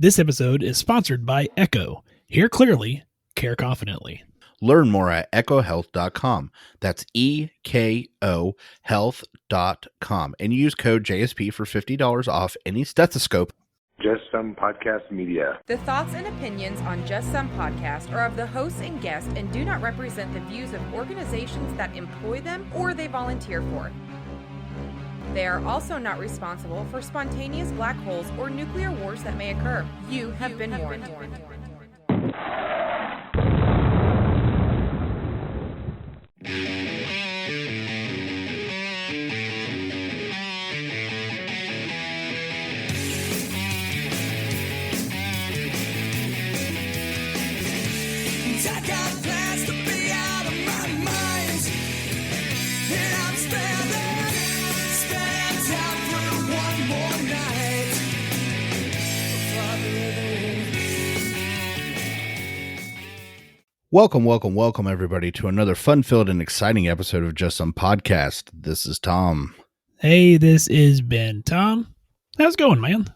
This episode is sponsored by Echo. Hear clearly, care confidently. Learn more at echohealth.com. That's EKO health.com. And use code JSP for $50 off any stethoscope. Just Some Podcast Media. The thoughts and opinions on Just Some Podcast are of the hosts and guests and do not represent the views of organizations that employ them or they volunteer for. They are also not responsible for spontaneous black holes or nuclear wars that may occur. You have been warned. Welcome, everybody, to another fun-filled and exciting episode of Just Some Podcast. This is Tom. Hey, this is Ben. Tom, how's it going, man?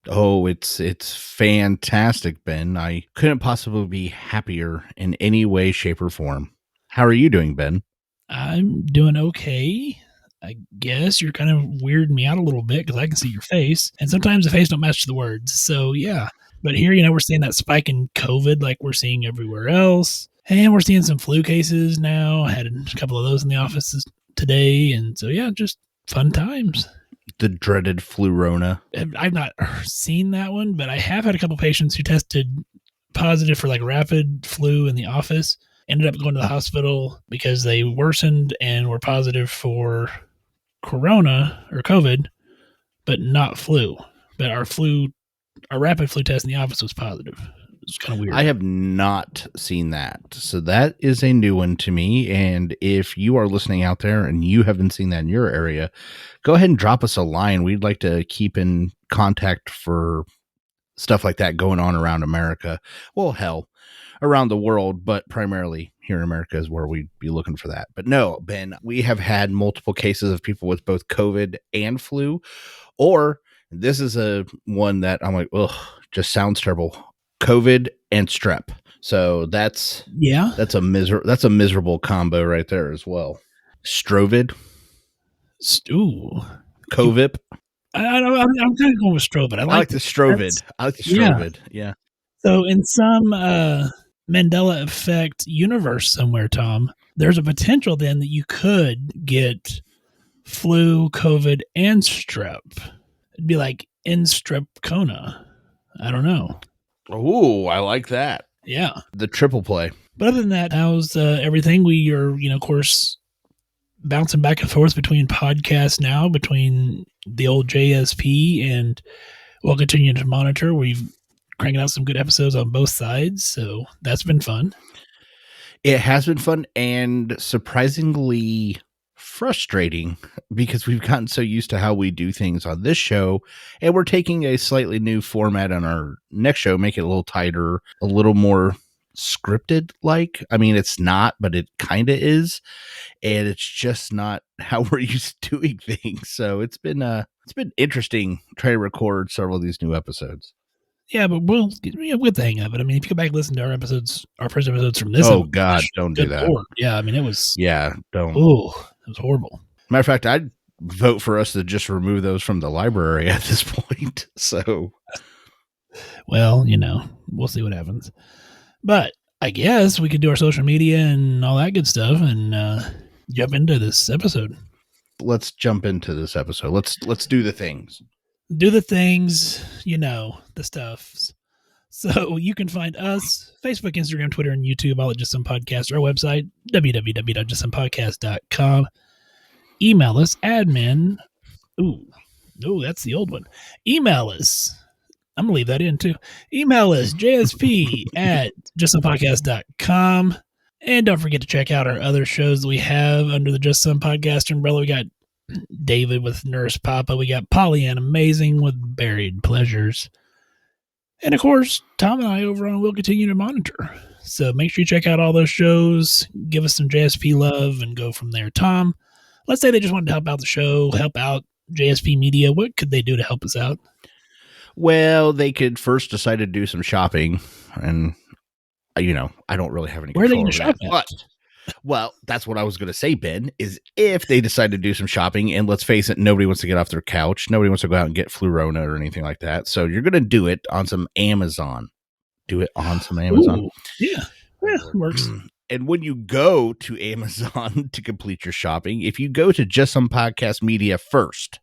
Oh, it's fantastic, Ben. I couldn't possibly be happier in any way, shape, or form. How are you doing, Ben? I'm doing okay. I guess you're kind of weirding me out a little bit because I can see your face, and sometimes the face don't match the words. So, yeah. But here, we're seeing that spike in COVID like we're seeing everywhere else. And we're seeing some flu cases now. I had a couple of those in the office today. And so, yeah, just fun times. The dreaded flu-rona. I've not seen that one, but I have had a couple patients who tested positive for like rapid flu in the office. Ended up going to the hospital because they worsened and were positive for corona or COVID, but not flu. But our rapid flu test in the office was positive. It's kind of weird. I have not seen that. So that is a new one to me. And if you are listening out there and you haven't seen that in your area, go ahead and drop us a line. We'd like to keep in contact for stuff like that going on around America. Well, hell, around the world, but primarily here in America is where we'd be looking for that. But no, Ben, we have had multiple cases of people with both COVID and flu, or this is a one that I'm like, ugh, just sounds terrible. COVID and strep. So that's a miserable combo right there as well. Strovid. Ooh. COVID. I'm kind of going with Strovid. I like the Strovid. I like the Strovid. Yeah. So in some Mandela effect universe somewhere, Tom, there's a potential then that you could get flu, COVID, and strep. It'd be like in strepcona. I don't know. Oh, I like that. Yeah. The triple play. But other than that, how's everything? We are, of course, bouncing back and forth between podcasts now, between the old JSP and we'll continue to monitor. We've cranking out some good episodes on both sides. So that's been fun. It has been fun and surprisingly frustrating because we've gotten so used to how we do things on this show, and we're taking a slightly new format on our next show, make it a little tighter, a little more scripted like. I mean, it's not, but it kind of is, and it's just not how we're used to doing things. So it's been interesting trying to record several of these new episodes. Yeah, but we'll get the hang of it. I mean, if you go back and listen to our first episodes from this. Oh God, don't do that. Lord. Yeah, I mean, it was. Yeah, don't. Oh, it was horrible. Matter of fact, I'd vote for us to just remove those from the library at this point. So, well, we'll see what happens. But I guess we could do our social media and all that good stuff and jump into this episode. Let's jump into this episode. Let's do the things. Do the things, the stuffs. So you can find us, Facebook, Instagram, Twitter, and YouTube, all at Just Some Podcast, our website, www.justsomepodcast.com. Email us, admin. Ooh, no, that's the old one. Email us. I'm going to leave that in, too. Email us, jsp@justsomepodcast.com. And don't forget to check out our other shows that we have under the Just Some Podcast umbrella. We got David with Nurse Papa. We got Polly and Amazing with Buried Pleasures. And of course, Tom and I over on Will Continue to Monitor. So make sure you check out all those shows, give us some JSP love, and go from there. Tom, let's say they just wanted to help out the show, help out JSP Media. What could they do to help us out? Well, they could first decide to do some shopping, and I don't really have any Where are they control going to over shop that. at? But well, that's what I was going to say, Ben, is if they decide to do some shopping, and let's face it, nobody wants to get off their couch. Nobody wants to go out and get Flurona or anything like that. So you're going to do it on some Amazon. Do it on some Amazon. Ooh, yeah, works. And when you go to Amazon to complete your shopping, if you go to Just Some Podcast Media first,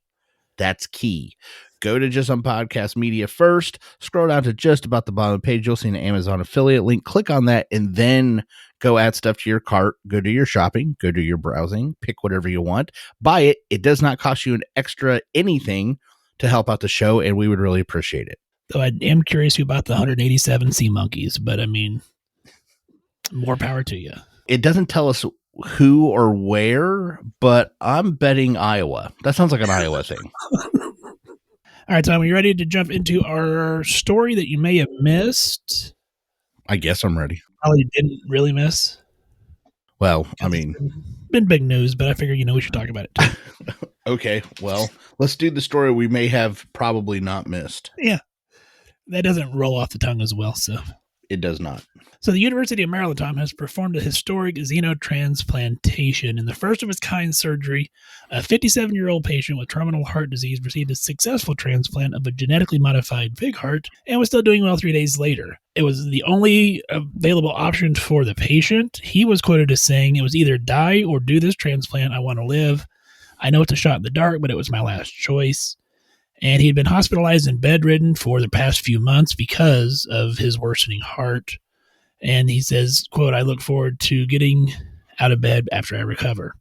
that's key. Go to Just Some Podcast Media first, scroll down to just about the bottom of the page. You'll see an Amazon affiliate link. Click on that and then go add stuff to your cart. Go do your shopping. Go do your browsing. Pick whatever you want. Buy it. It does not cost you an extra anything to help out the show, and we would really appreciate it. Though I am curious who bought the 187 sea monkeys, but I mean, more power to you. It doesn't tell us who or where, but I'm betting Iowa. That sounds like an Iowa thing. All right, Tom, are you ready to jump into our story that you may have missed? I guess I'm ready. Probably didn't really miss. Well, I mean, been big news, but I figure we should talk about it too. Okay, well, let's do the story we may have probably not missed. Yeah, that doesn't roll off the tongue as well, so. It does not. So the University of Maryland, Tom, has performed a historic xenotransplantation. In the first of its kind surgery, a 57-year-old patient with terminal heart disease received a successful transplant of a genetically modified pig heart and was still doing well 3 days later. It was the only available option for the patient. He was quoted as saying, "It was either die or do this transplant. I want to live. I know it's a shot in the dark, but it was my last choice." And he had been hospitalized and bedridden for the past few months because of his worsening heart. And he says, quote, "I look forward to getting out of bed after I recover."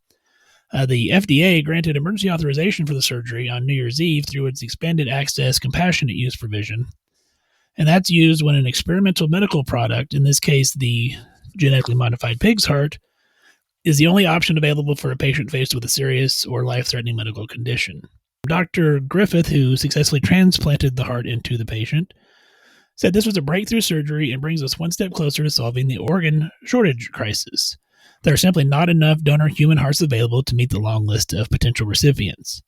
The FDA granted emergency authorization for the surgery on New Year's Eve through its expanded access compassionate use provision. And that's used when an experimental medical product, in this case, the genetically modified pig's heart, is the only option available for a patient faced with a serious or life-threatening medical condition. Dr. Griffith, who successfully transplanted the heart into the patient, said this was a breakthrough surgery and brings us one step closer to solving the organ shortage crisis. There are simply not enough donor human hearts available to meet the long list of potential recipients.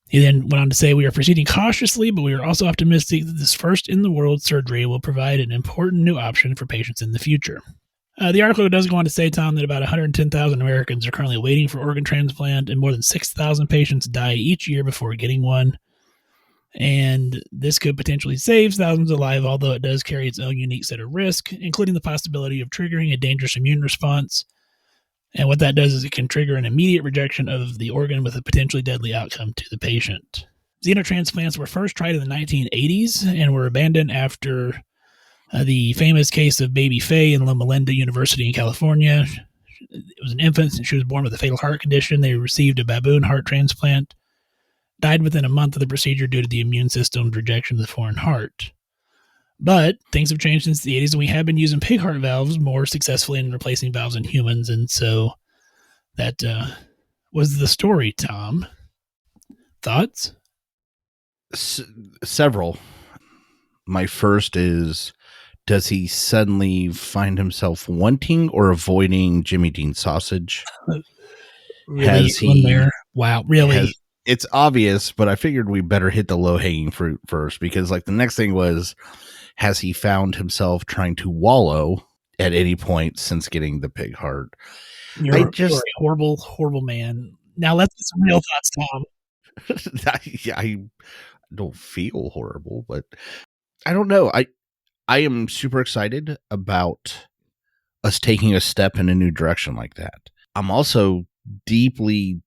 He then went on to say, "We are proceeding cautiously, but we are also optimistic that this first-in-the-world surgery will provide an important new option for patients in the future." The article does go on to say, Tom, that about 110,000 Americans are currently waiting for organ transplant, and more than 6,000 patients die each year before getting one. And this could potentially save thousands of lives, although it does carry its own unique set of risk, including the possibility of triggering a dangerous immune response. And what that does is it can trigger an immediate rejection of the organ with a potentially deadly outcome to the patient. Xenotransplants were first tried in the 1980s and were abandoned after the famous case of baby Faye in Loma Linda University in California. It was an infant, and she was born with a fatal heart condition. They received a baboon heart transplant, died within a month of the procedure due to the immune system's rejection of the foreign heart. But things have changed since the 80s, and we have been using pig heart valves more successfully in replacing valves in humans, and so that was the story, Tom. Thoughts? Several. My first is, does he suddenly find himself wanting or avoiding Jimmy Dean sausage? Really? Has he? There? Wow, really? It's obvious, but I figured we better hit the low-hanging fruit first, because the next thing was, has he found himself trying to wallow at any point since getting the pig heart? You're a horrible, horrible man. Now let's get some real thoughts, Tom. I don't feel horrible, but I don't know. I am super excited about us taking a step in a new direction like that. I'm also deeply,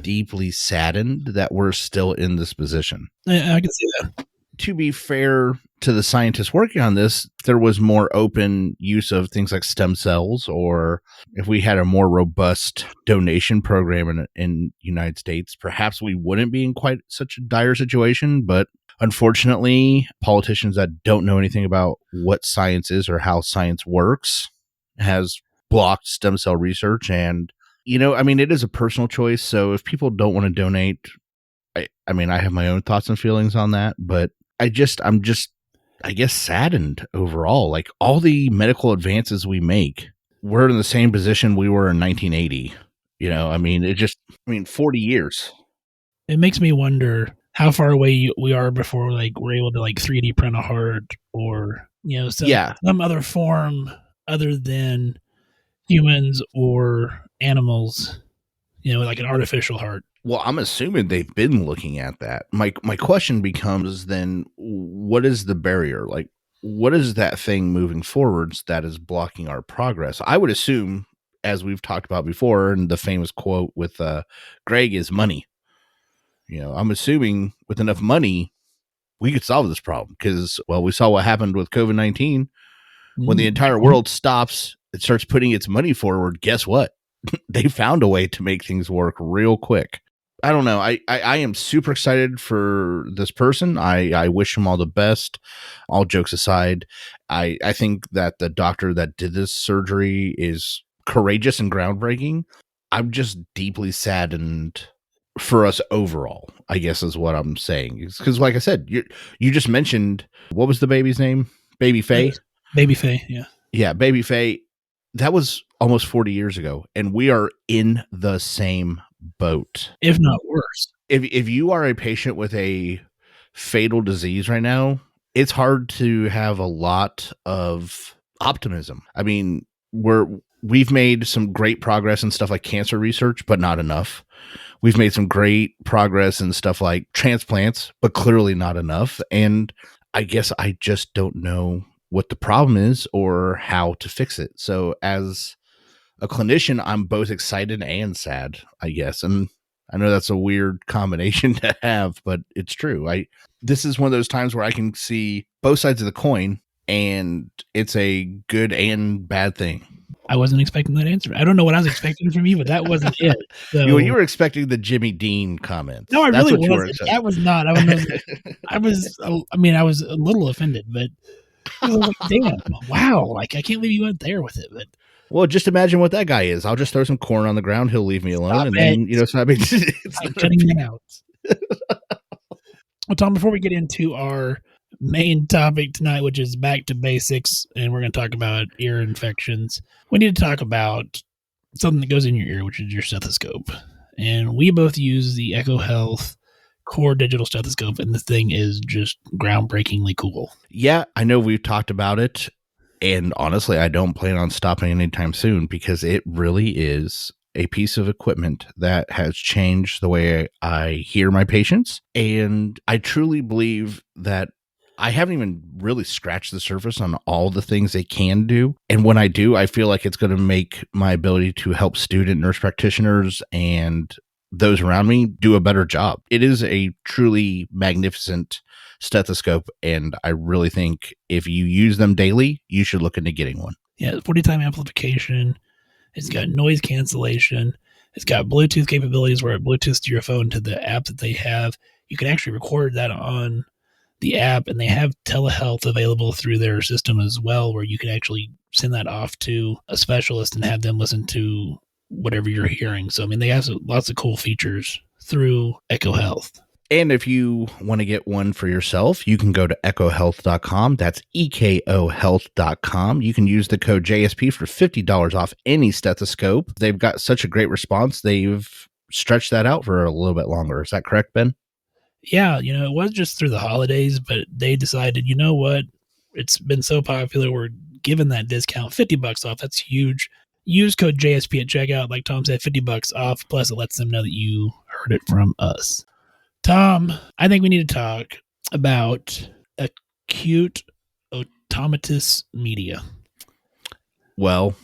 deeply saddened that we're still in this position. I can see that. To be fair to the scientists working on this, there was more open use of things like stem cells, or if we had a more robust donation program in United States, perhaps we wouldn't be in quite such a dire situation. But unfortunately, politicians that don't know anything about what science is or how science works has blocked stem cell research. And, it is a personal choice. So if people don't want to donate, I have my own thoughts and feelings on that, but I'm just, I guess, saddened overall. All the medical advances we make, we're in the same position we were in 1980. 40 years. It makes me wonder how far away we are before like we're able to like 3D print a heart or some other form other than humans or animals, like an artificial heart. Well, I'm assuming they've been looking at that. My question becomes then, what is the barrier? Like, what is that thing moving forwards that is blocking our progress? I would assume, as we've talked about before, and the famous quote with Greg is money. I'm assuming with enough money, we could solve this problem because, well, we saw what happened with COVID-19. When the entire world stops, it starts putting its money forward. Guess what? They found a way to make things work real quick. I don't know. I am super excited for this person. I wish him all the best. All jokes aside, I think that the doctor that did this surgery is courageous and groundbreaking. I'm just deeply saddened for us overall, I guess is what I'm saying. Because like I said, you just mentioned, what was the baby's name? Baby Faye? Baby Faye, yeah. Yeah, Baby Faye. That was almost 40 years ago, and we are in the same boat. If not worse. If you are a patient with a fatal disease right now, it's hard to have a lot of optimism. I mean, we've made some great progress in stuff like cancer research, but not enough. We've made some great progress in stuff like transplants, but clearly not enough. And I guess I just don't know what the problem is or how to fix it. So as a clinician, I'm both excited and sad, I guess. And I know that's a weird combination to have, but it's true. This is one of those times where I can see both sides of the coin, and it's a good and bad thing. I wasn't expecting that answer. I don't know what I was expecting from you, but that wasn't it. So, you were expecting the Jimmy Dean comments. No, I really wasn't. That was not. I was a little offended, but I was like, damn, wow. Like, I can't believe you went there with it. But well, just imagine what that guy is. I'll just throw some corn on the ground. He'll leave me alone. Then, it's not big. I'm cutting it out. Well, Tom, before we get into our main topic tonight, which is back to basics, and we're going to talk about ear infections, we need to talk about something that goes in your ear, which is your stethoscope. And we both use the Echo Health Core digital stethoscope, and this thing is just groundbreakingly cool. Yeah, I know we've talked about it, and honestly, I don't plan on stopping anytime soon because it really is a piece of equipment that has changed the way I hear my patients. And I truly believe that I haven't even really scratched the surface on all the things they can do. And when I do, I feel like it's going to make my ability to help student nurse practitioners and those around me do a better job. It is a truly magnificent stethoscope, and I really think if you use them daily, you should look into getting one. Yeah, 40 time amplification. It's got noise cancellation. It's got Bluetooth capabilities where it Bluetooths to your phone to the app that they have. You can actually record that on the app, and they have telehealth available through their system as well, where you can actually send that off to a specialist and have them listen to whatever you're hearing. So, I mean, they have lots of cool features through Echo Health. And if you want to get one for yourself, you can go to echohealth.com. That's ekohealth.com. You can use the code JSP for $50 off any stethoscope. They've got such a great response. They've stretched that out for a little bit longer. Is that correct, Ben? Yeah, it was just through the holidays, but they decided, you know what? It's been so popular. We're giving that discount, $50 off. That's huge. Use code JSP at checkout. Like Tom said, $50 off. Plus, it lets them know that you heard it from us. Tom, I think we need to talk about Acute Otitis Media. Well,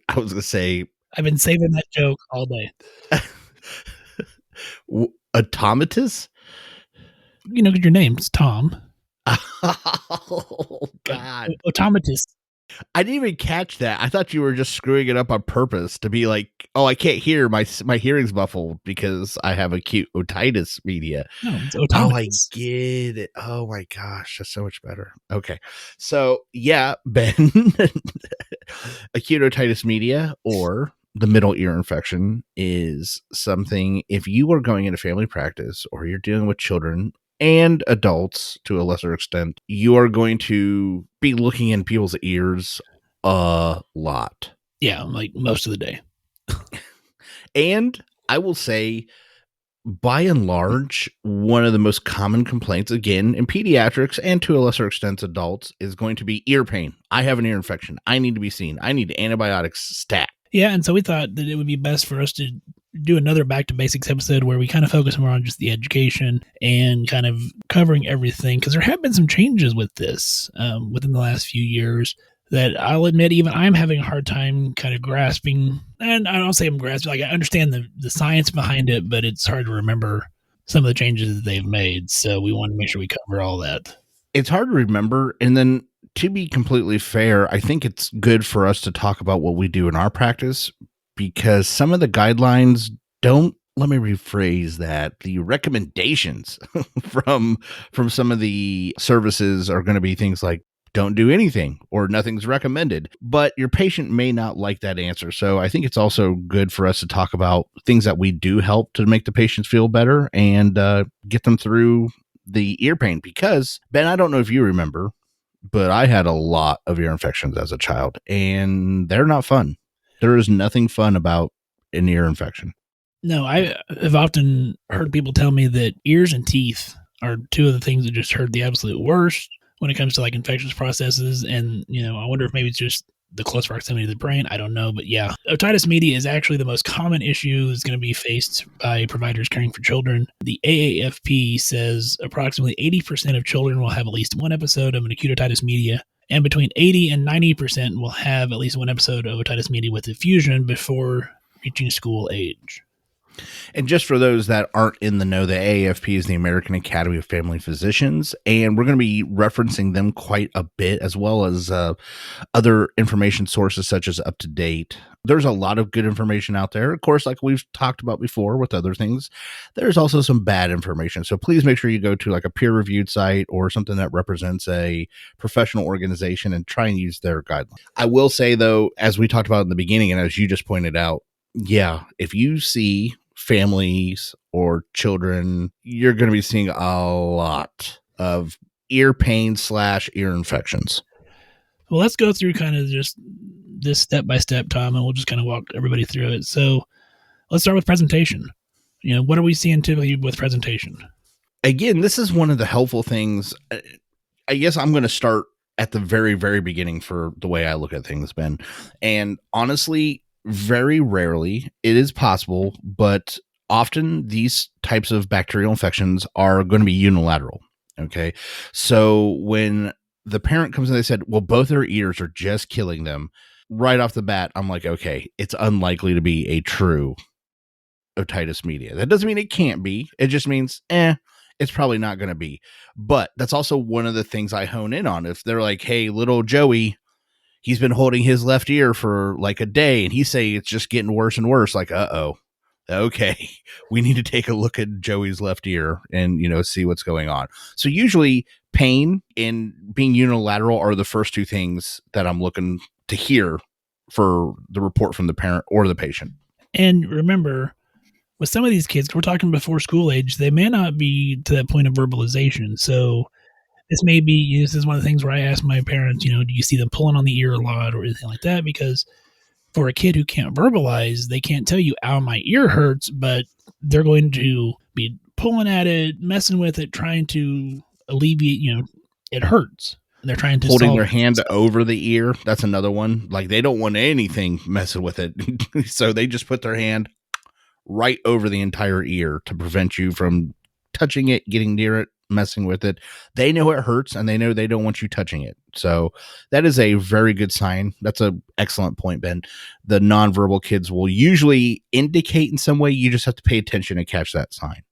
I was going to say... I've been saving that joke all day. Automatus? Because your name's Tom. Oh, God. Automatus. I didn't even catch that. I thought you were just screwing it up on purpose to be like, oh, I can't hear. My hearing's muffled because I have acute otitis media. No, it's automatus. Oh, I get it. Oh, my gosh. That's so much better. Okay. So, yeah, Ben, acute otitis media, or the middle ear infection, is something, if you are going into family practice or you're dealing with children and adults to a lesser extent, you are going to be looking in people's ears a lot. Yeah, like most of the day. And I will say by and large, one of the most common complaints, again, in pediatrics and to a lesser extent adults, is going to be ear pain. I have an ear infection. I need to be seen. I need antibiotics stat. Yeah, and so we thought that it would be best for us to do another Back to Basics episode where we kind of focus more on just the education and kind of covering everything, because there have been some changes with this within the last few years that I'll admit even I'm having a hard time kind of grasping. And I don't say I'm grasping, like I understand the science behind it, but it's hard to remember some of the changes that they've made. So we want to make sure we cover all that. It's hard to remember. And then to be completely fair, I think it's good for us to talk about what we do in our practice, because some of the guidelines don't, let me rephrase that, the recommendations from some of the services are going to be things like don't do anything or nothing's recommended, but your patient may not like that answer. So I think it's also good for us to talk about things that we do help to make the patients feel better and get them through the ear pain. Because Ben, I don't know if you remember, but I had a lot of ear infections as a child, and they're not fun. There is nothing fun about an ear infection. No, I have often heard people tell me that ears and teeth are two of the things that just hurt the absolute worst when it comes to like infectious processes. And, I wonder if maybe it's just the close proximity to the brain. I don't know. But yeah, otitis media is actually the most common issue that's going to be faced by providers caring for children. The AAFP says approximately 80% of children will have at least one episode of an acute otitis media, and between 80 and 90% will have at least one episode of otitis media with effusion before reaching school age. And just for those that aren't in the know, the AAFP is the American Academy of Family Physicians, and we're going to be referencing them quite a bit, as well as other information sources such as Up to Date. There's a lot of good information out there. Of course, like we've talked about before with other things, there's also some bad information. So please make sure you go to like a peer-reviewed site or something that represents a professional organization and try and use their guidelines. I will say, though, as we talked about in the beginning, and as you just pointed out, yeah, if you see families or children, you're going to be seeing a lot of ear pain / ear infections. Well, let's go through kind of just this step by step, Tom, and we'll just kind of walk everybody through it. So let's start with presentation. What are we seeing typically with presentation? Again, this is one of the helpful things. I guess I'm going to start at the very, very beginning for the way I look at things, Ben. And honestly, very rarely it is possible, but often these types of bacterial infections are going to be unilateral. Okay. So when the parent comes in, they said, well, both their ears are just killing them right off the bat. I'm like, okay, it's unlikely to be a true otitis media. That doesn't mean it can't be. It just means, it's probably not going to be. But that's also one of the things I hone in on. If they're like, hey, little Joey, he's been holding his left ear for like a day and he's saying it's just getting worse and worse. Like, okay, we need to take a look at Joey's left ear and, see what's going on. So usually pain and being unilateral are the first two things that I'm looking to hear for the report from the parent or the patient. And remember, with some of these kids, we're talking before school age, they may not be to that point of verbalization. So this may be, this is one of the things where I ask my parents, do you see them pulling on the ear a lot or anything like that? Because for a kid who can't verbalize, they can't tell you, ow, my ear hurts, but they're going to be pulling at it, messing with it, trying to alleviate, it hurts. And they're trying to holding their hand over the ear. That's another one. Like they don't want anything messing with it. So they just put their hand right over the entire ear to prevent you from touching it, getting near it, messing with it. They know it hurts and they know they don't want you touching it. So that is a very good sign. That's an excellent point, Ben. The nonverbal kids will usually indicate in some way. You just have to pay attention and catch that sign.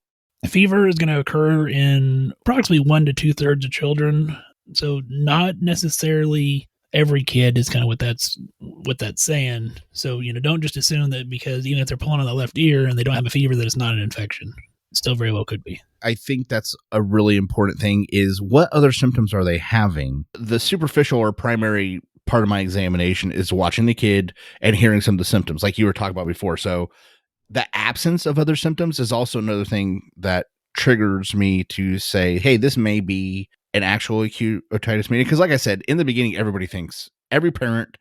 Fever is going to occur in approximately 1 to 2/3 of children. So not necessarily every kid is kind of what that's saying. So, don't just assume that because even if they're pulling on the left ear and they don't have a fever, that it's not an infection. It still very well could be. I think that's a really important thing is what other symptoms are they having? The superficial or primary part of my examination is watching the kid and hearing some of the symptoms like you were talking about before. So the absence of other symptoms is also another thing that triggers me to say, hey, this may be an actual acute otitis media. Because like I said, in the beginning, everybody thinks, every parent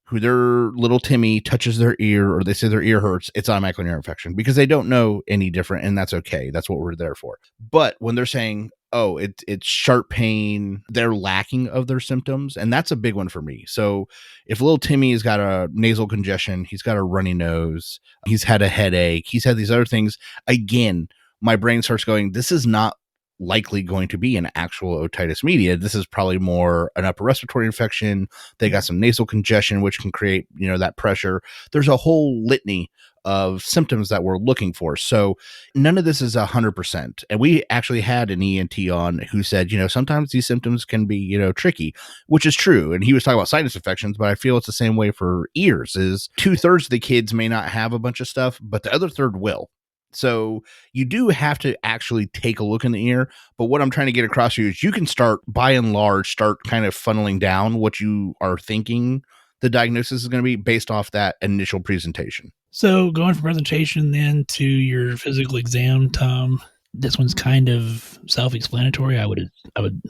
who their little Timmy touches their ear or they say their ear hurts, it's automatically an ear infection because they don't know any different, and that's okay. That's what we're there for. But when they're saying, oh, it's sharp pain, they're lacking of their symptoms, and that's a big one for me. So if little Timmy has got a nasal congestion, he's got a runny nose, he's had a headache, he's had these other things, again, my brain starts going, this is not likely going to be an actual otitis media. This is probably more an upper respiratory infection. They got some nasal congestion, which can create, that pressure. There's a whole litany of symptoms that we're looking for. So none of this is 100%. And we actually had an ENT on who said, sometimes these symptoms can be, tricky, which is true. And he was talking about sinus infections, but I feel it's the same way for ears. Is 2/3 of the kids may not have a bunch of stuff, but the other third will. So you do have to actually take a look in the ear. But what I'm trying to get across to you is you can start, by and large, kind of funneling down what you are thinking the diagnosis is going to be based off that initial presentation. So going from presentation then to your physical exam, Tom, this one's kind of self-explanatory, I would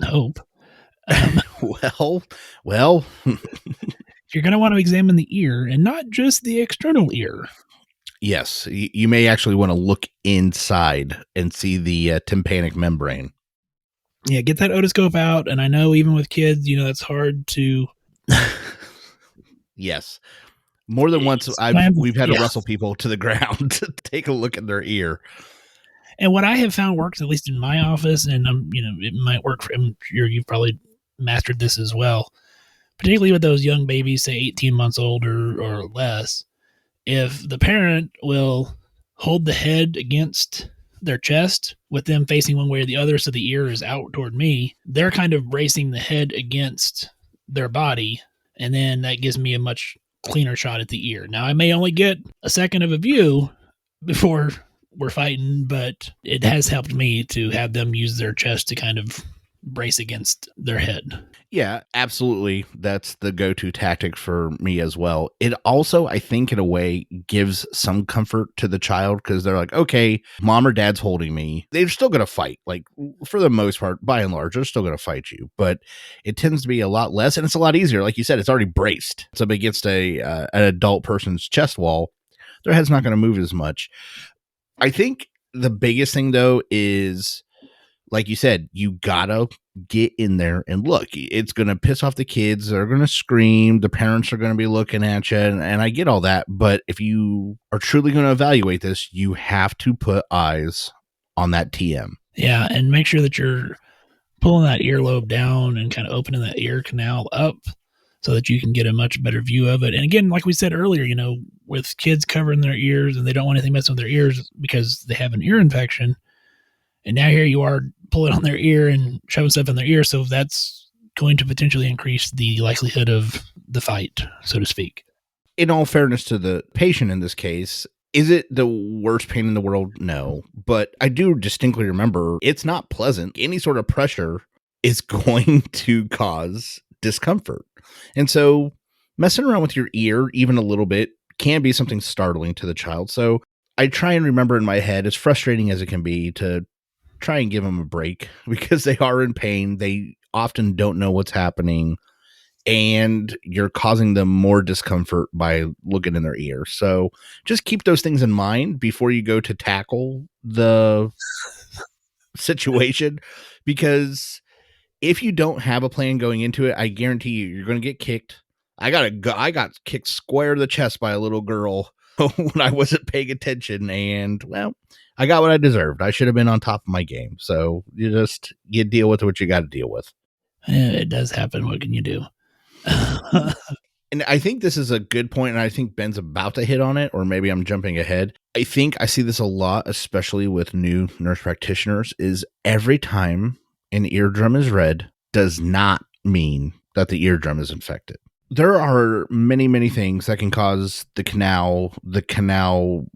hope. Well, you're going to want to examine the ear and not just the external ear. Yes, you may actually want to look inside and see the tympanic membrane. Yeah, get that otoscope out. And I know even with kids, it's hard to. Yes. More than once, we've had to wrestle people to the ground to take a look at their ear. And what I have found works, at least in my office, and it might work for. I'm sure you've probably mastered this as well, particularly with those young babies, say 18 months old or less. If the parent will hold the head against their chest with them facing one way or the other, so the ear is out toward me, they're kind of bracing the head against their body, and then that gives me a much cleaner shot at the ear. Now, I may only get a second of a view before we're fighting, but it has helped me to have them use their chest to kind of brace against their head. Yeah, absolutely. That's the go-to tactic for me as well. It also, I think, in a way, gives some comfort to the child because they're like, okay, mom or dad's holding me. They're still going to fight. Like, for the most part, by and large, they're still going to fight you. But it tends to be a lot less, and it's a lot easier. Like you said, it's already braced. So against an adult person's chest wall, their head's not going to move as much. I think the biggest thing, though, is, like you said, you gotta get in there and look. It's going to piss off the kids. They're going to scream. The parents are going to be looking at you. And I get all that. But if you are truly going to evaluate this, you have to put eyes on that TM. Yeah. And make sure that you're pulling that earlobe down and kind of opening that ear canal up so that you can get a much better view of it. And again, like we said earlier, with kids covering their ears and they don't want anything messing with their ears because they have an ear infection. And now here you are pulling on their ear and shoving stuff in their ear. So that's going to potentially increase the likelihood of the fight, so to speak. In all fairness to the patient in this case, is it the worst pain in the world? No. But I do distinctly remember it's not pleasant. Any sort of pressure is going to cause discomfort. And so messing around with your ear, even a little bit, can be something startling to the child. So I try and remember in my head, as frustrating as it can be, to try and give them a break because they are in pain. They often don't know what's happening and you're causing them more discomfort by looking in their ear. So just keep those things in mind before you go to tackle the situation, because if you don't have a plan going into it, I guarantee you're going to get kicked. I got kicked square to the chest by a little girl when I wasn't paying attention, and well, I got what I deserved. I should have been on top of my game. So you deal with what you got to deal with. Yeah, it does happen. What can you do? And I think this is a good point, and I think Ben's about to hit on it, or maybe I'm jumping ahead. I think I see this a lot, especially with new nurse practitioners, is every time an eardrum is red does not mean that the eardrum is infected. There are many, many things that can cause the canal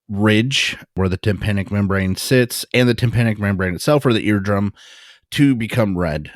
ridge where the tympanic membrane sits and the tympanic membrane itself or the eardrum to become red.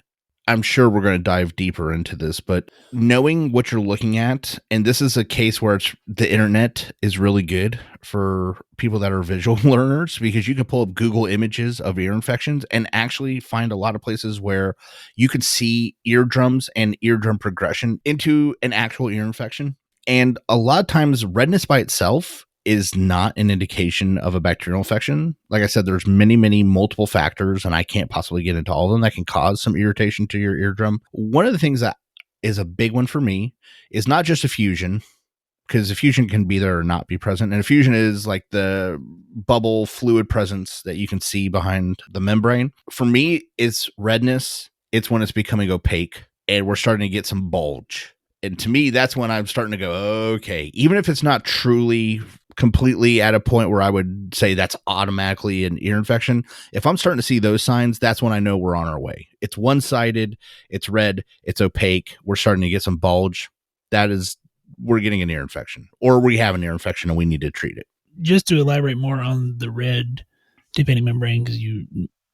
I'm sure we're going to dive deeper into this, but knowing what you're looking at, and this is a case where the internet is really good for people that are visual learners, because you can pull up Google images of ear infections and actually find a lot of places where you can see eardrums and eardrum progression into an actual ear infection. And a lot of times redness by itself is not an indication of a bacterial infection. Like I said, there's many multiple factors, and I can't possibly get into all of them that can cause some irritation to your eardrum. One of the things that is a big one for me is not just effusion, because effusion can be there or not be present. And effusion is like the bubble fluid presence that you can see behind the membrane. For me, it's redness. It's when it's becoming opaque and we're starting to get some bulge. And to me, that's when I'm starting to go, okay, even if it's not truly completely at a point where I would say that's automatically an ear infection, if I'm starting to see those signs, that's when I know we're on our way. It's one-sided, it's red, it's opaque, we're starting to get some bulge. That is, we're getting an ear infection, or we have an ear infection and we need to treat it. Just to elaborate more on the red tympanic membrane, because you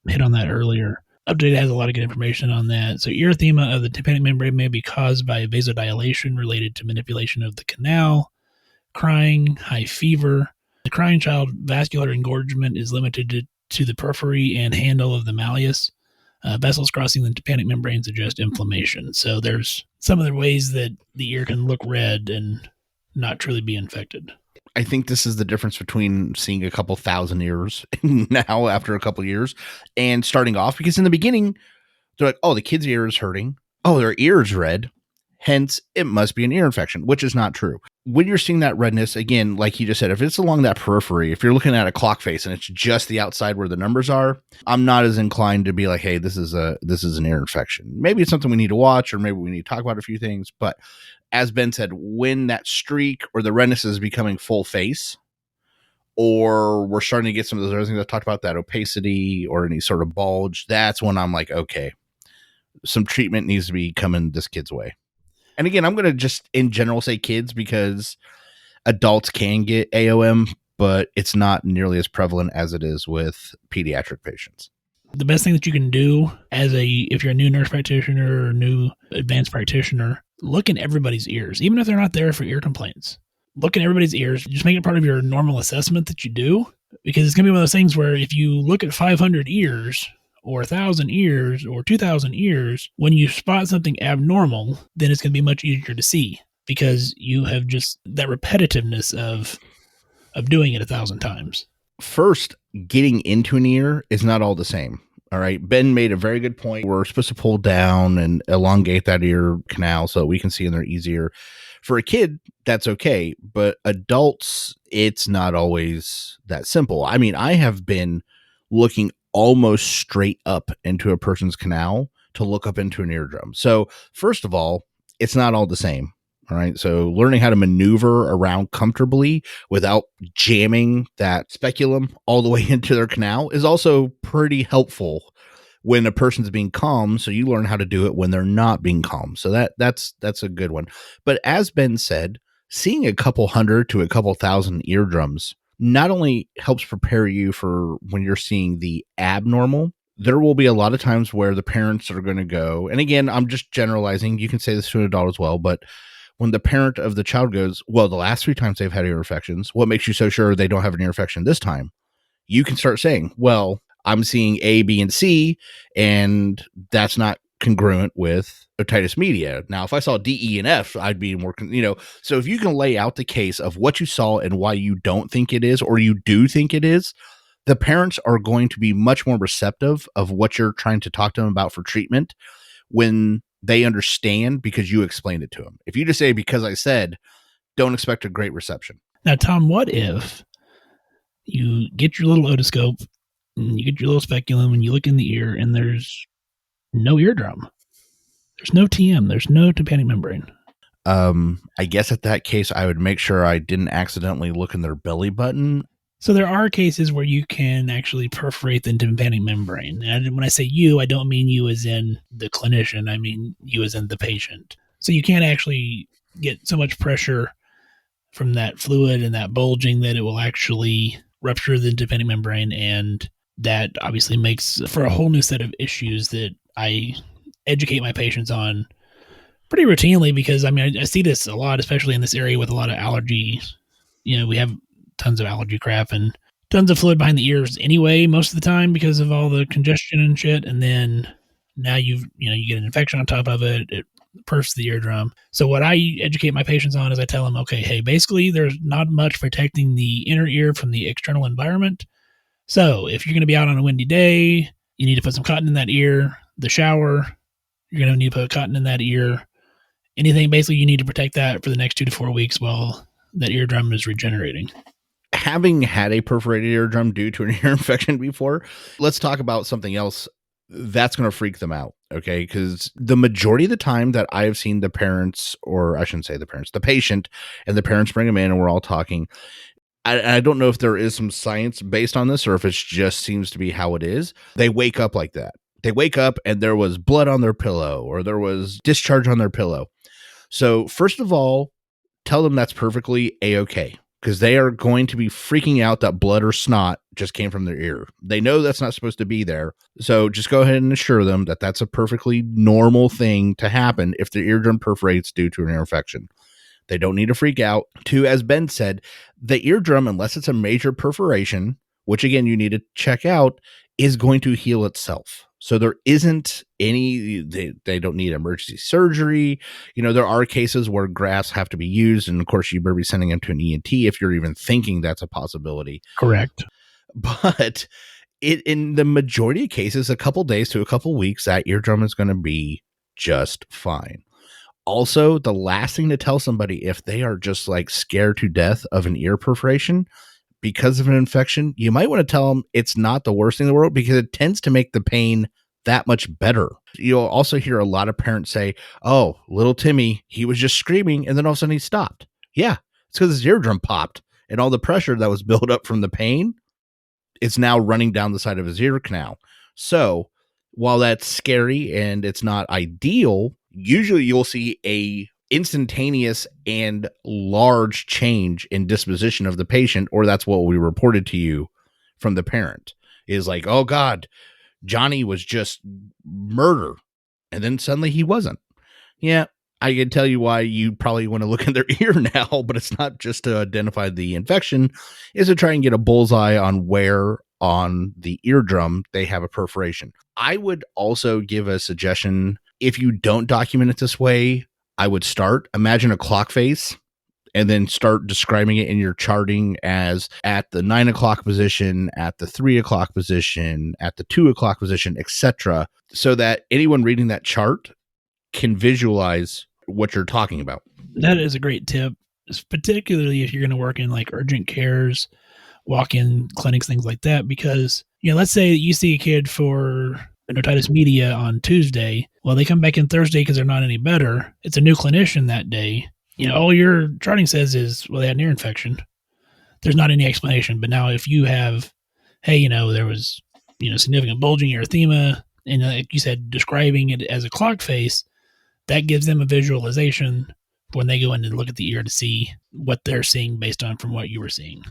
hit on that earlier, Update has a lot of good information on that. So erythema of the tympanic membrane may be caused by vasodilation related to manipulation of the canal, crying, high fever. The crying child vascular engorgement is limited to the periphery and handle of the malleus. Vessels crossing the tympanic membrane suggest inflammation. So there's some other ways that the ear can look red and not truly be infected. I think this is the difference between seeing a couple thousand ears now after a couple years and starting off, because in the beginning, they're like, oh, the kid's ear is hurting. Oh, their ear is red. Hence, it must be an ear infection, which is not true. When you're seeing that redness, again, like you just said, if it's along that periphery, if you're looking at a clock face and it's just the outside where the numbers are, I'm not as inclined to be like, hey, this is an ear infection. Maybe it's something we need to watch, or maybe we need to talk about a few things. But as Ben said, when that streak or the redness is becoming full face, or we're starting to get some of those other things I talked about, that opacity or any sort of bulge, that's when I'm like, okay, some treatment needs to be coming this kid's way. And again, I'm going to just in general say kids, because adults can get AOM, but it's not nearly as prevalent as it is with pediatric patients. The best thing that you can do if you're a new nurse practitioner or new advanced practitioner, look in everybody's ears, even if they're not there for ear complaints. Look in everybody's ears. Just make it part of your normal assessment that you do, because it's going to be one of those things where if you look at 500 ears or 1,000 ears or 2,000 ears, when you spot something abnormal, then it's going to be much easier to see, because you have just that repetitiveness of doing it 1,000 times. First, getting into an ear is not all the same. All right. Ben made a very good point. We're supposed to pull down and elongate that ear canal so we can see in there easier. For a kid, that's okay. But adults, it's not always that simple. I mean, I have been looking almost straight up into a person's canal to look up into an eardrum. So first of all, it's not all the same. All right. So learning how to maneuver around comfortably without jamming that speculum all the way into their canal is also pretty helpful when a person's being calm. So you learn how to do it when they're not being calm. So that's a good one. But as Ben said, seeing a couple hundred to a couple thousand eardrums not only helps prepare you for when you're seeing the abnormal. There will be a lot of times where the parents are going to go, and again, I'm just generalizing. You can say this to an adult as well, but when the parent of the child goes, well, the last 3 times they've had ear infections, what makes you so sure they don't have an ear infection this time? You can start saying, well, I'm seeing A, B, and C, and that's not congruent with otitis media. Now, if I saw D, E, and F, I'd be more, so if you can lay out the case of what you saw and why you don't think it is, or you do think it is, the parents are going to be much more receptive of what you're trying to talk to them about for treatment when they understand, because you explained it to them. If you just say, because I said, don't expect a great reception. Now, Tom, what if you get your little otoscope and you get your little speculum and you look in the ear and there's no eardrum? There's no TM. There's no tympanic membrane. I guess at that case, I would make sure I didn't accidentally look in their belly button. So there are cases where you can actually perforate the tympanic membrane. And when I say you, I don't mean you as in the clinician. I mean you as in the patient. So you can't actually get so much pressure from that fluid and that bulging that it will actually rupture the tympanic membrane. And that obviously makes for a whole new set of issues that I educate my patients on pretty routinely, because I mean, I see this a lot, especially in this area with a lot of allergies. We have tons of allergy crap and tons of fluid behind the ears anyway, most of the time, because of all the congestion and shit. And then now you get an infection on top of it. It perfs the eardrum. So what I educate my patients on is I tell them, okay, hey, basically there's not much protecting the inner ear from the external environment. So if you're going to be out on a windy day, you need to put some cotton in that ear. The shower, you're going to need to put cotton in that ear. Anything, basically, you need to protect that for the next 2 to 4 weeks while that eardrum is regenerating. Having had a perforated eardrum due to an ear infection before, let's talk about something else that's going to freak them out, okay? Because the majority of the time that I've seen the parents, or I shouldn't say the parents, the patient and the parents bring them in and we're all talking, I don't know if there is some science based on this or if it just seems to be how it is. They wake up like that. They wake up and there was blood on their pillow or there was discharge on their pillow. So first of all, tell them that's perfectly A-okay, because they are going to be freaking out that blood or snot just came from their ear. They know that's not supposed to be there. So just go ahead and assure them that that's a perfectly normal thing to happen if the eardrum perforates due to an ear infection. They don't need to freak out. 2, as Ben said, the eardrum, unless it's a major perforation, which again you need to check out, is going to heal itself. So there isn't any, they don't need emergency surgery. There are cases where grafts have to be used. And of course, you better be sending them to an ENT if you're even thinking that's a possibility. Correct. But in the majority of cases, a couple days to a couple weeks, that eardrum is going to be just fine. Also, the last thing to tell somebody if they are just like scared to death of an ear perforation because of an infection, you might want to tell them it's not the worst thing in the world because it tends to make the pain that much better. You'll also hear a lot of parents say, oh, little Timmy, he was just screaming and then all of a sudden he stopped. Yeah, it's because his eardrum popped and all the pressure that was built up from the pain is now running down the side of his ear canal. So while that's scary and it's not ideal, usually you'll see a instantaneous and large change in disposition of the patient, or that's what we reported to you from the parent, is like, oh God, Johnny was just murder. And then suddenly he wasn't. Yeah, I can tell you why you probably want to look in their ear now, but it's not just to identify the infection, is to try and get a bullseye on where on the eardrum they have a perforation. I would also give a suggestion. If you don't document it this way, I would imagine a clock face and then start describing it in your charting as at the 9 o'clock position, at the 3 o'clock position, at the 2 o'clock position, etc., so that anyone reading that chart can visualize what you're talking about. That is a great tip, particularly if you're going to work in like urgent cares, walk-in clinics, things like that, because, let's say you see a kid for Otitis Media on Tuesday. Well, they come back in Thursday because they're not any better. It's a new clinician that day. All your charting says is, well, they had an ear infection. There's not any explanation. But now if you have, hey, there was, significant bulging erythema, and like you said, describing it as a clock face, that gives them a visualization when they go in and look at the ear to see what they're seeing based on from what you were seeing.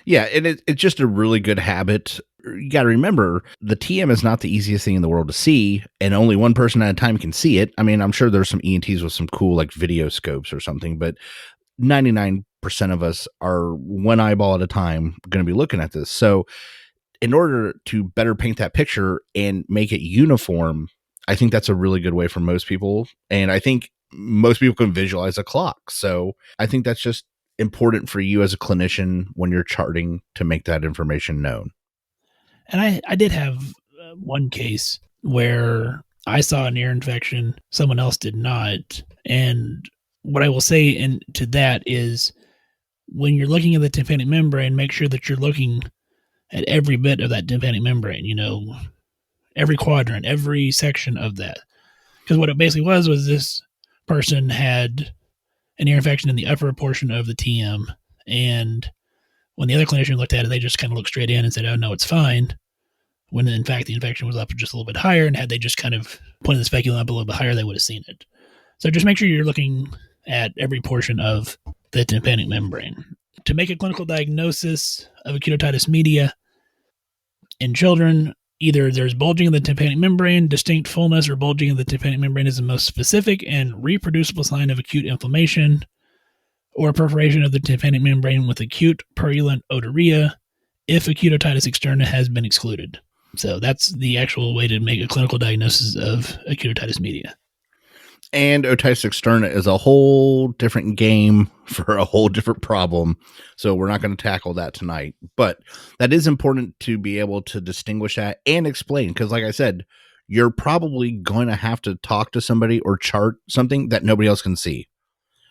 Yeah, and it's just a really good habit. You got to remember, the TM is not the easiest thing in the world to see, and only one person at a time can see it. I mean, I'm sure there's some ENTs with some cool like video scopes or something, but 99% of us are one eyeball at a time going to be looking at this. So in order to better paint that picture and make it uniform, I think that's a really good way for most people. And I think most people can visualize a clock. So I think that's just important for you as a clinician when you're charting to make that information known. And I did have one case where I saw an ear infection, someone else did not. And what I will say to that is, when you're looking at the tympanic membrane, make sure that you're looking at every bit of that tympanic membrane, every quadrant, every section of that. Because what it basically was this person had an ear infection in the upper portion of the TM. And when the other clinician looked at it, they just kind of looked straight in and said, oh, no, it's fine. When in fact, the infection was up just a little bit higher. And had they just kind of pointed the speculum up a little bit higher, they would have seen it. So just make sure you're looking at every portion of the tympanic membrane. To make a clinical diagnosis of acute otitis media in children, Either there's bulging of the tympanic membrane, distinct fullness, or bulging of the tympanic membrane is the most specific and reproducible sign of acute inflammation, or perforation of the tympanic membrane with acute purulent otorrhea if acute otitis externa has been excluded. So that's the actual way to make a clinical diagnosis of acute otitis media. And otitis externa is a whole different game for a whole different problem. So we're not going to tackle that tonight. But that is important to be able to distinguish that and explain. Because like I said, you're probably going to have to talk to somebody or chart something that nobody else can see.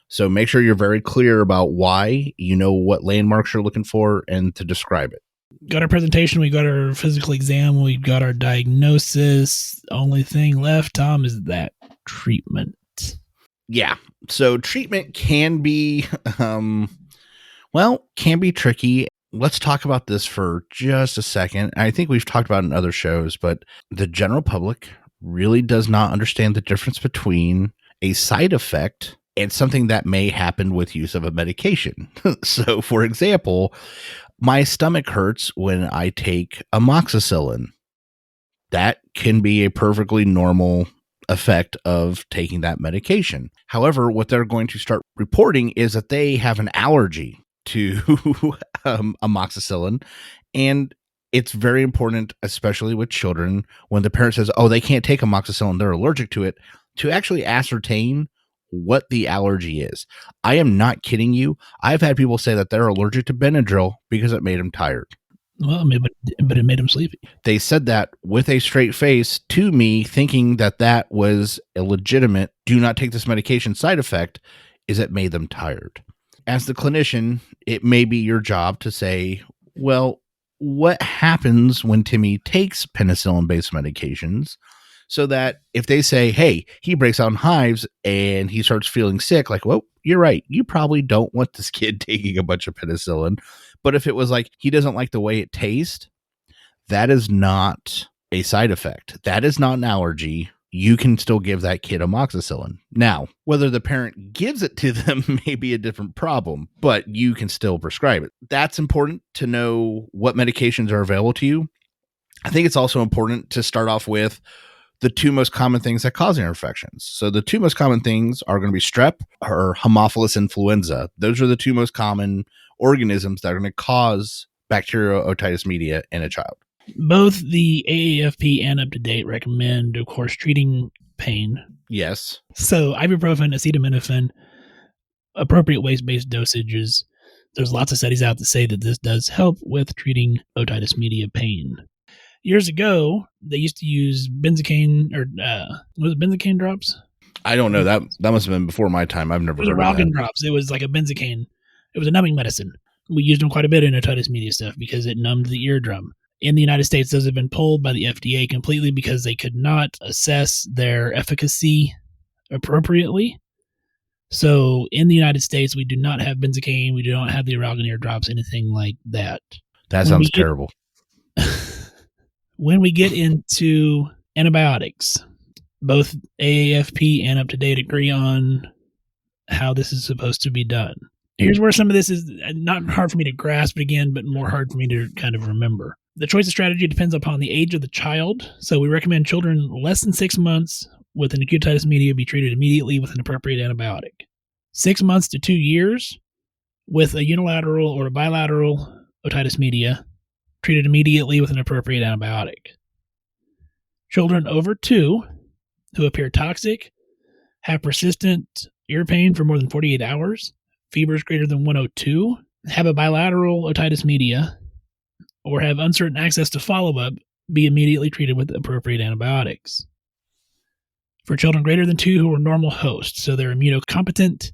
So make sure you're very clear about why, you know what landmarks you're looking for, and to describe it. Got our presentation, we got our physical exam, we got our diagnosis. Only thing left, Tom, is that treatment. Yeah. So treatment can be, can be tricky. Let's talk about this for just a second. I think we've talked about it in other shows, but the general public really does not understand the difference between a side effect and something that may happen with use of a medication. So, for example, my stomach hurts when I take amoxicillin. That can be a perfectly normal effect of taking that medication. However, what they're going to start reporting is that they have an allergy to amoxicillin. And it's very important, especially with children, when the parent says, oh, they can't take amoxicillin, they're allergic to it, to actually ascertain what the allergy is. I am not kidding you. I've had people say that they're allergic to Benadryl because it made them tired. Well, but it made them sleepy. They said that with a straight face to me, thinking that that was a legitimate do not take this medication side effect, is it made them tired. As the clinician, it may be your job to say, well, what happens when Timmy takes penicillin-based medications? So that if they say, hey, he breaks out in hives and he starts feeling sick, like, well, you're right. You probably don't want this kid taking a bunch of penicillin. But if it was like, he doesn't like the way it tastes, that is not a side effect. That is not an allergy. You can still give that kid amoxicillin. Now, whether the parent gives it to them may be a different problem, but you can still prescribe it. That's important to know what medications are available to you. I think it's also important to start off with the two most common things that cause ear infections. So the two most common things are going to be strep or Haemophilus influenza. Those are the two most common organisms that are going to cause bacterial otitis media in a child. Both the AAFP and UpToDate recommend, of course, treating pain. Yes. So ibuprofen, acetaminophen, appropriate weight-based dosages. There's lots of studies out that say that this does help with treating otitis media pain. Years ago, they used to use benzocaine, or was it benzocaine drops? I don't know. That must have been before my time. I've never heard of that. Falcon drops. It was like a benzocaine. It was a numbing medicine. We used them quite a bit in otitis media stuff because it numbed the eardrum. In the United States, those have been pulled by the FDA completely because they could not assess their efficacy appropriately. So in the United States, we do not have benzocaine. We do not have the Aralgan ear drops, anything like that. That sounds terrible. When we get into antibiotics, both AAFP and UpToDate agree on how this is supposed to be done. Here's where some of this is not hard for me to grasp again, but more hard for me to kind of remember. The choice of strategy depends upon the age of the child. So we recommend children less than 6 months with an acute otitis media be treated immediately with an appropriate antibiotic. 6 months to 2 years with a unilateral or a bilateral otitis media treated immediately with an appropriate antibiotic. Children over 2 who appear toxic, have persistent ear pain for more than 48 hours, fevers greater than 102, have a bilateral otitis media, or have uncertain access to follow-up, be immediately treated with appropriate antibiotics. For children greater than 2 who are normal hosts, so they're immunocompetent,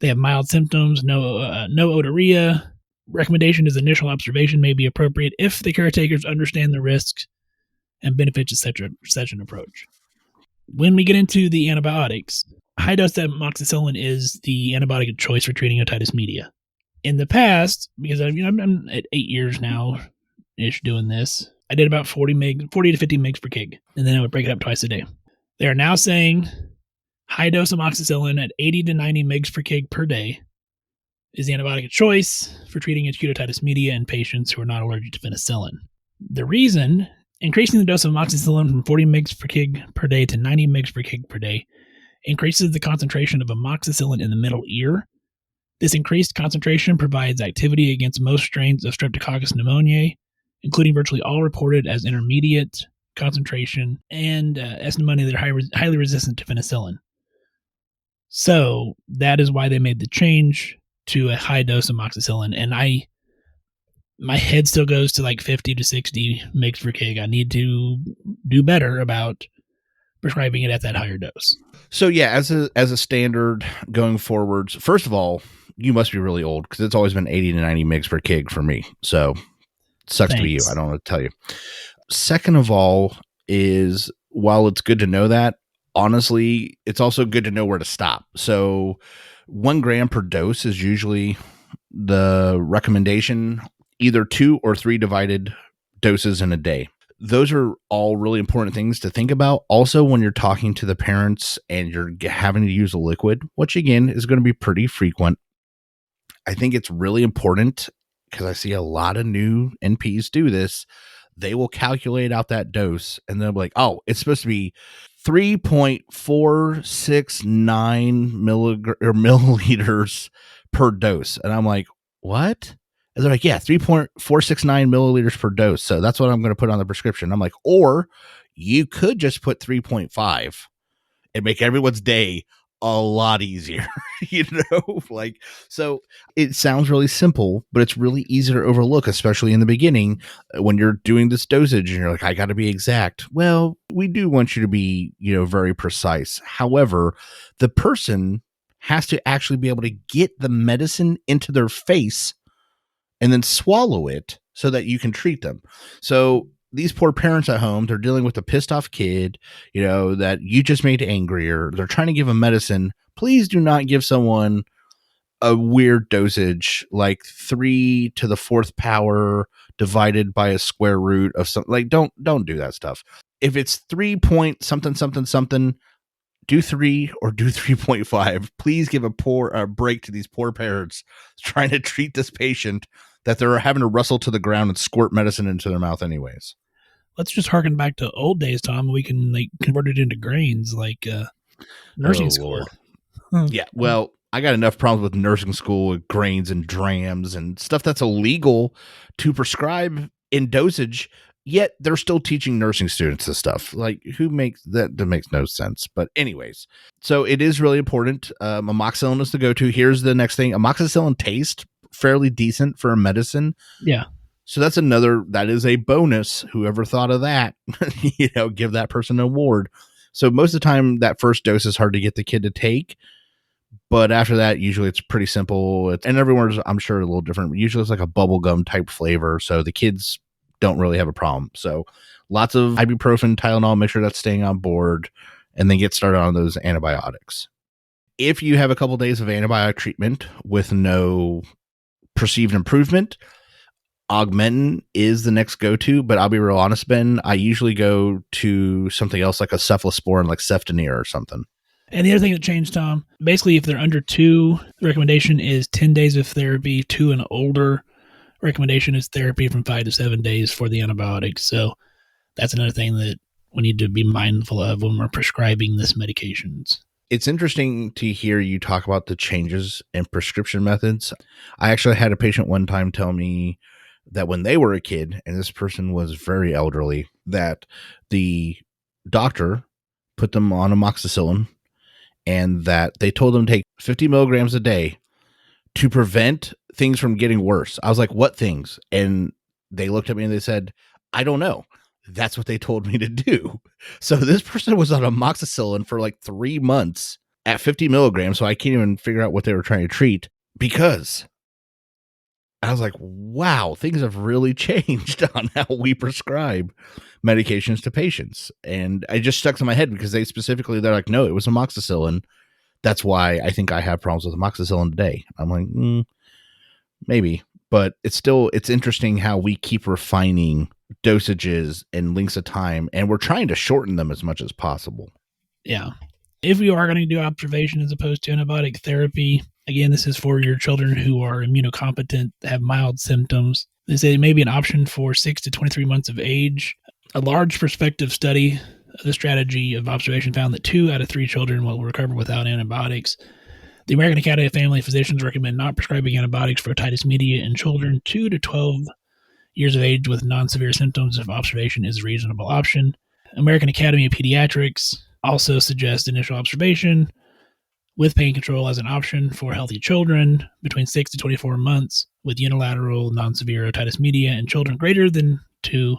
they have mild symptoms, no otorrhea, recommendation is initial observation may be appropriate if the caretakers understand the risks and benefits of such an approach. When we get into the antibiotics, high-dose amoxicillin is the antibiotic of choice for treating otitis media. In the past, because I'm at 8 years now-ish doing this, I did about 40 to 50 mg per kg, and then I would break it up twice a day. They are now saying high-dose amoxicillin at 80 to 90 mg per kg per day is the antibiotic of choice for treating acute otitis media in patients who are not allergic to penicillin. The reason Increasing the dose of amoxicillin from 40 mg per kg per day to 90 mg per kg per day increases the concentration of amoxicillin in the middle ear. This increased concentration provides activity against most strains of Streptococcus pneumoniae, including virtually all reported as intermediate concentration and S. pneumoniae that are highly resistant to penicillin. So that is why they made the change to a high dose of amoxicillin. And my head still goes to like 50 to 60 mg per kg. I need to do better about prescribing it at that higher dose. So yeah, as a standard going forwards, first of all, you must be really old because it's always been 80 to 90 mg per kg for me. So sucks to be you. I don't want to tell you. Second of all is, while it's good to know that, honestly, it's also good to know where to stop. So 1 gram per dose is usually the recommendation, either 2 or 3 divided doses in a day. Those are all really important things to think about. Also, when you're talking to the parents and you're having to use a liquid, which again is going to be pretty frequent, I think it's really important, because I see a lot of new NPs do this. They will calculate out that dose and they'll be like, oh, it's supposed to be 3.469 milliliters per dose. And I'm like, what? And they're like, yeah, 3.469 milliliters per dose. So that's what I'm going to put on the prescription. I'm like, or you could just put 3.5 and make everyone's day a lot easier, like, so it sounds really simple, but it's really easy to overlook, especially in the beginning when you're doing this dosage and you're like, I got to be exact. Well, we do want you to be, very precise. However, the person has to actually be able to get the medicine into their face and then swallow it so that you can treat them. So these poor parents at home, they're dealing with a pissed off kid, that you just made angrier. They're trying to give them medicine. Please do not give someone a weird dosage like 3 to the 4th power divided by a square root of something. Like, don't do that stuff. If it's 3 point something, do 3 or do 3.5. Please give a break to these poor parents trying to treat this patient that they're having to wrestle to the ground and squirt medicine into their mouth anyways. Let's just harken back to old days, Tom. We can convert it into grains like nursing school. Yeah, well, I got enough problems with nursing school with grains and drams and stuff that's illegal to prescribe in dosage, yet they're still teaching nursing students this stuff. Like, who makes that? That makes no sense. But anyways, so it is really important. Amoxicillin is the go-to. Here's the next thing. Amoxicillin tastes fairly decent for a medicine. Yeah. So that is a bonus. Whoever thought of that, give that person an award. So most of the time that first dose is hard to get the kid to take. But after that, usually it's pretty simple. And everyone's, I'm sure, a little different. Usually it's like a bubblegum type flavor. So the kids don't really have a problem. So lots of ibuprofen, Tylenol, make sure that's staying on board, and then get started on those antibiotics. If you have a couple days of antibiotic treatment with no perceived improvement, Augmentin is the next go-to, but I'll be real honest, Ben, I usually go to something else like a cephalosporin, like Ceftonir or something. And the other thing that changed, Tom, basically if they're under 2, the recommendation is 10 days of therapy. 2 and older, recommendation is therapy from 5 to 7 days for the antibiotics. So that's another thing that we need to be mindful of when we're prescribing this medications. It's interesting to hear you talk about the changes in prescription methods. I actually had a patient one time tell me that when they were a kid, and this person was very elderly, that the doctor put them on amoxicillin and that they told them to take 50 milligrams a day to prevent things from getting worse. I was like, what things? And they looked at me and they said, I don't know. That's what they told me to do. So this person was on amoxicillin for like 3 months at 50 milligrams. So I can't even figure out what they were trying to treat, because I was like, wow, things have really changed on how we prescribe medications to patients. And I just stuck to my head because they're like, no, it was amoxicillin. That's why I think I have problems with amoxicillin today. I'm like, maybe, but it's interesting how we keep refining dosages and lengths of time, and we're trying to shorten them as much as possible. Yeah. If we are going to do observation as opposed to antibiotic therapy, again, this is for your children who are immunocompetent, have mild symptoms. They say it may be an option for 6 to 23 months of age. A large prospective study of the strategy of observation found that 2 out of 3 children will recover without antibiotics. The American Academy of Family Physicians recommend not prescribing antibiotics for otitis media in children 2 to 12 years of age with non-severe symptoms if observation is a reasonable option. American Academy of Pediatrics also suggests initial observation with pain control as an option for healthy children between 6 to 24 months with unilateral non-severe otitis media and children greater than 2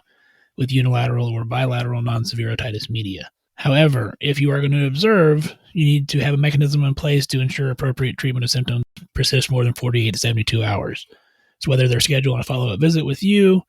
with unilateral or bilateral non-severe otitis media. However, if you are going to observe, you need to have a mechanism in place to ensure appropriate treatment of symptoms persist more than 48 to 72 hours. So whether they're scheduling a follow-up visit with you,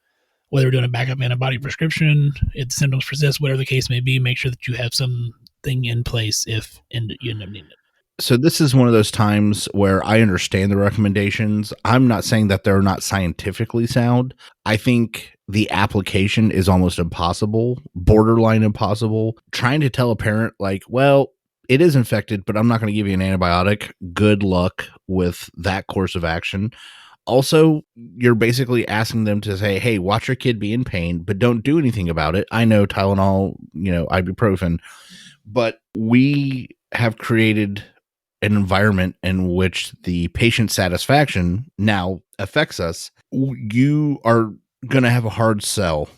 whether we're doing a backup antibiotic prescription, if the symptoms persist, whatever the case may be, make sure that you have something in place if you end up needing it. So this is one of those times where I understand the recommendations. I'm not saying that they're not scientifically sound. I think the application is almost impossible, borderline impossible. Trying to tell a parent like, well, it is infected, but I'm not going to give you an antibiotic. Good luck with that course of action. Also, you're basically asking them to say, hey, watch your kid be in pain, but don't do anything about it. I know Tylenol, ibuprofen, but we have created an environment in which the patient satisfaction now affects us. You are going to have a hard sell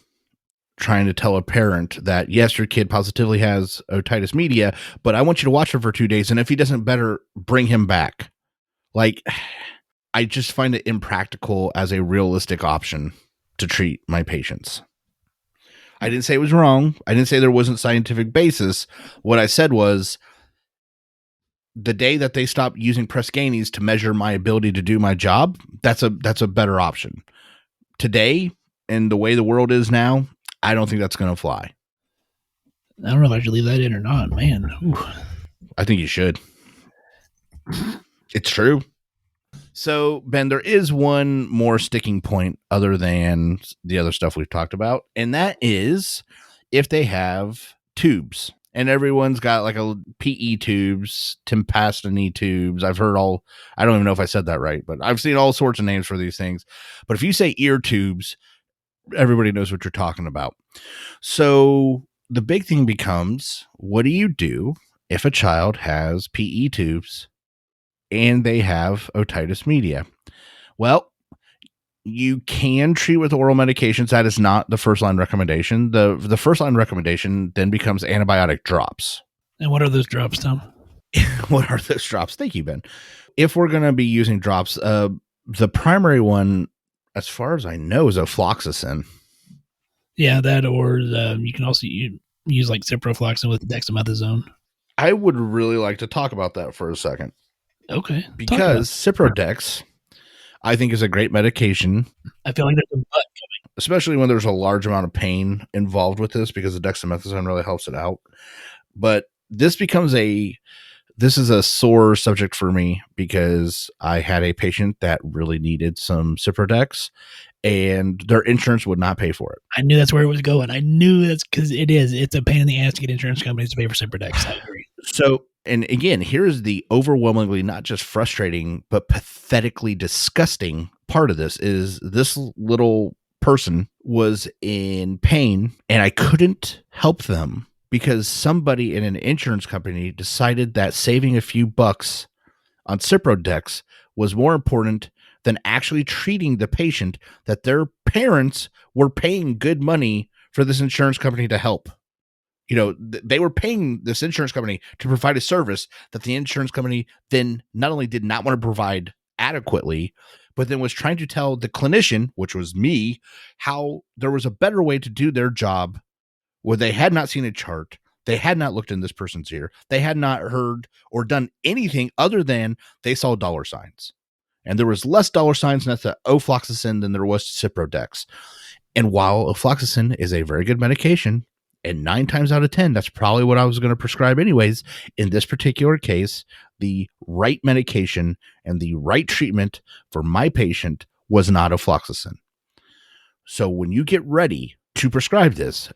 trying to tell a parent that, yes, your kid positively has otitis media, but I want you to watch him for 2 days. And if he doesn't better, bring him back. Like, I just find it impractical as a realistic option to treat my patients. I didn't say it was wrong. I didn't say there wasn't scientific basis. What I said was, the day that they stop using Press Ganies to measure my ability to do my job, that's a better option. Today, and the way the world is now, I don't think that's going to fly. I don't know if I should leave that in or not, man. Ooh. I think you should. It's true. So, Ben, there is one more sticking point other than the other stuff we've talked about, and that is if they have tubes. And everyone's got like a PE tubes, Tempastany tubes. I've heard I don't even know if I said that right, but I've seen all sorts of names for these things. But if you say ear tubes, everybody knows what you're talking about. So the big thing becomes, what do you do if a child has PE tubes and they have otitis media? Well, you can treat with oral medications. That is not the first line recommendation. The first line recommendation then becomes antibiotic drops. And what are those drops, Tom? What are those drops? Thank you, Ben. If we're going to be using drops, the primary one, as far as I know, is ofloxacin. Yeah, that, or you can also use like ciprofloxacin with dexamethasone. I would really like to talk about that for a second. Okay. Because Ciprodex, I think, is a great medication. I feel like there's a butt coming. Especially when there's a large amount of pain involved with this, because the dexamethasone really helps it out. But this is a sore subject for me because I had a patient that really needed some Ciprodex and their insurance would not pay for it. I knew that's where it was going. I knew that's because it's a pain in the ass to get insurance companies to pay for Ciprodex. I agree. So, and again, here's the overwhelmingly not just frustrating, but pathetically disgusting part of this is this little person was in pain and I couldn't help them because somebody in an insurance company decided that saving a few bucks on Ciprodex was more important than actually treating the patient that their parents were paying good money for this insurance company to help. They were paying this insurance company to provide a service that the insurance company then not only did not want to provide adequately, but then was trying to tell the clinician, which was me, how there was a better way to do their job where they had not seen a chart. They had not looked in this person's ear. They had not heard or done anything other than they saw dollar signs. And there was less dollar signs next to ofloxacin than there was to Ciprodex. And while ofloxacin is a very good medication, and 9 times out of 10, that's probably what I was going to prescribe anyways, in this particular case, the right medication and the right treatment for my patient was not ofloxacin. So when you get ready to prescribe this,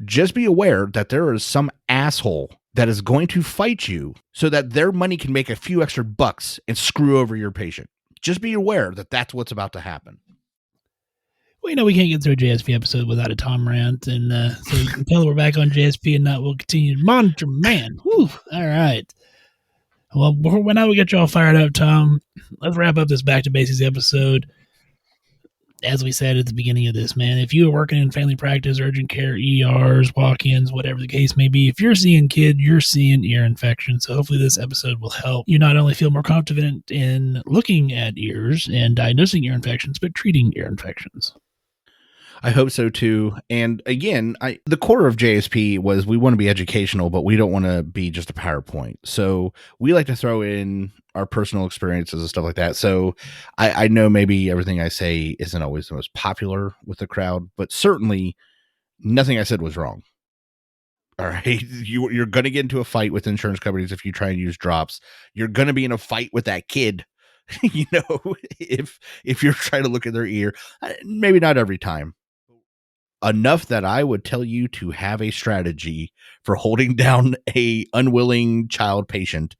just be aware that there is some asshole that is going to fight you so that their money can make a few extra bucks and screw over your patient. Just be aware that that's what's about to happen. We know we can't get through a JSP episode without a Tom rant, and so you can tell we're back on JSP and not. We'll continue to monitor, man. Whew. All right. Well, now we get you all fired up, Tom, let's wrap up this Back to Basics episode. As we said at the beginning of this, man, if you are working in family practice, urgent care, ERs, walk-ins, whatever the case may be, if you're seeing kid, you're seeing ear infection. So hopefully this episode will help you not only feel more confident in looking at ears and diagnosing ear infections, but treating ear infections. I hope so too. And again, the core of JSP was we want to be educational, but we don't want to be just a PowerPoint. So we like to throw in our personal experiences and stuff like that. So I know maybe everything I say isn't always the most popular with the crowd, but certainly nothing I said was wrong. All right. You're going to get into a fight with insurance companies if you try and use drops. You're going to be in a fight with that kid. You know, if you're trying to look at their ear, maybe not every time. Enough that I would tell you to have a strategy for holding down a unwilling child patient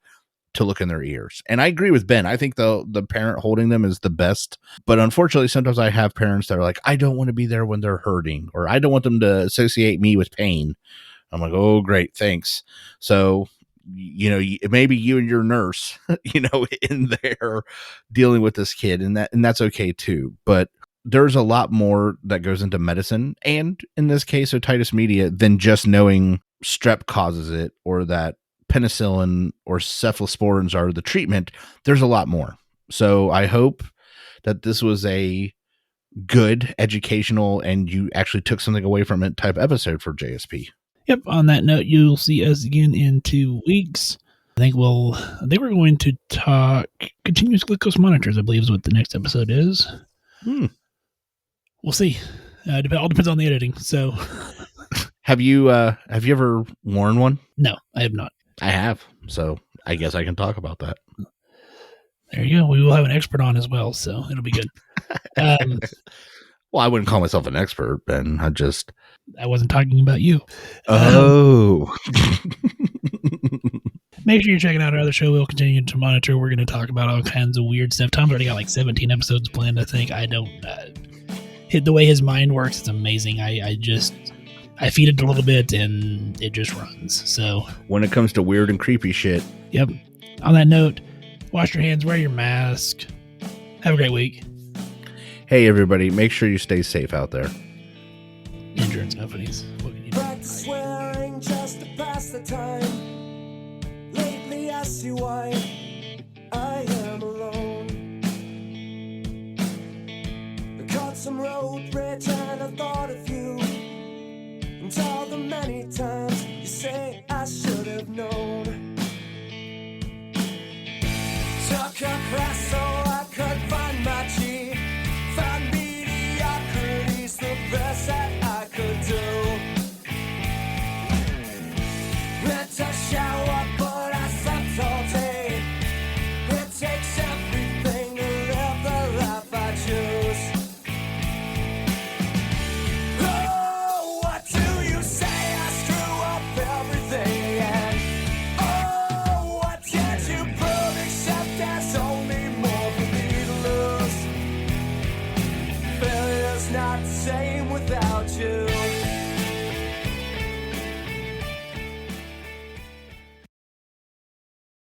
to look in their ears. And I agree with Ben. I think the parent holding them is the best. But unfortunately, sometimes I have parents that are like, I don't want to be there when they're hurting, or I don't want them to associate me with pain. I'm like, oh, great. Thanks. So, you know, maybe you and your nurse, you know, in there dealing with this kid, and that's okay too. But there's a lot more that goes into medicine, and in this case, otitis media, than just knowing strep causes it, or that penicillin or cephalosporins are the treatment. There's a lot more. So I hope that this was a good educational and you actually took something away from it type episode for JSP. Yep. On that note, you'll see us again in 2 weeks. I think we're going to talk continuous glucose monitors, I believe is what the next episode is. We'll see. It all depends on the editing. So, have you ever worn one? No, I have not. I have. So I guess I can talk about that. There you go. We will have an expert on as well, so it'll be good. Well, I wouldn't call myself an expert, Ben. I wasn't talking about you. Oh. Make sure you're checking out our other show. We'll continue to monitor. We're going to talk about all kinds of weird stuff. Tom's already got like 17 episodes planned, I think. I don't... the way his mind works, it's amazing. I feed it a little bit and it just runs. So when it comes to weird and creepy shit. Yep. On that note, wash your hands, wear your mask. Have a great week. Hey everybody, make sure you stay safe out there. Insurance companies. What can you do? Practice swearing just to pass the time. Lately I see why I am alone. Caught some road rage and I thought of you, and all the many times you say I should have known. Took a class so I could find my G, find mediocrity's the best that I could do. Meant to shower but I slept all day. It takes everything to live the life I choose. Not the same without you.